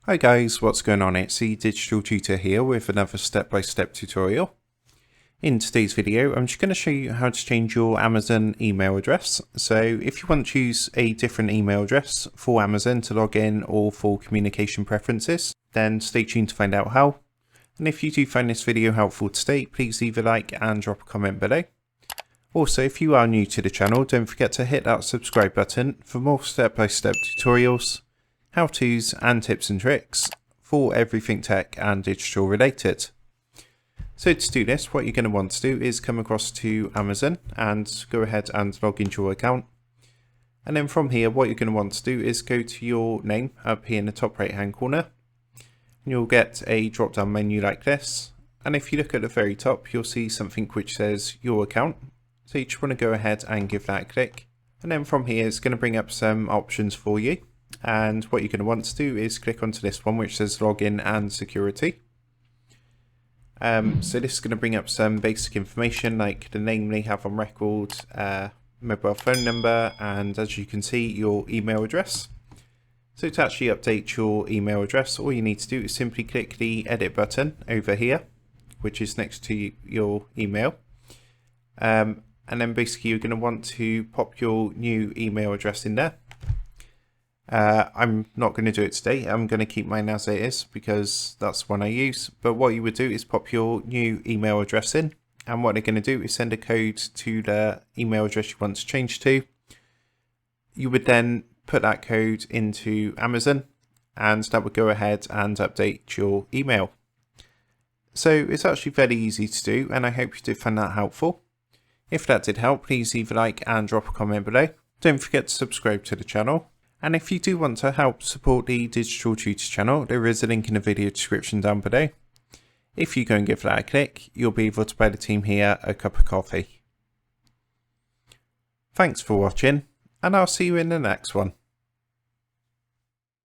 Hi guys, what's going on? It's the Digital Tutor here with another step-by-step tutorial. In today's video, I'm just going to show you how to change your Amazon email address. So if you want to use a different email address for Amazon to log in or for communication preferences, then stay tuned to find out how. And if you do find this video helpful today, please leave a like and drop a comment below. Also, if you are new to the channel, don't forget to hit that subscribe button for more step-by-step tutorials, how-tos and tips and tricks for everything tech and digital related. So to do this, what you're going to want to do is come across to Amazon and go ahead and log into your account. And then from here, what you're going to want to do is go to your name up here in the top right hand corner. And you'll get a drop down menu like this. And if you look at the very top, you'll see something which says your account. So you just want to go ahead and give that a click. And then from here, it's going to bring up some options for you. And what you're going to want to do is click onto this one which says login and security. So this is going to bring up some basic information like the name they have on record, mobile phone number, and as you can see, your email address. So to actually update your email address, all you need to do is simply click the edit button over here, which is next to your email. And then basically you're going to want to pop your new email address in there. I'm not going to do it today. I'm going to keep mine as it is because that's one I use. But what you would do is pop your new email address in, and what they're going to do is send a code to the email address you want to change to. You would then put that code into Amazon, and that would go ahead and update your email. So it's actually very easy to do, and I hope you did find that helpful. If that did help, please leave a like and drop a comment below. Don't forget to subscribe to the channel. And if you do want to help support the Digital Tutor channel, there is a link in the video description down below. If you go and give that a click, you'll be able to buy the team here a cup of coffee. Thanks for watching, and I'll see you in the next one.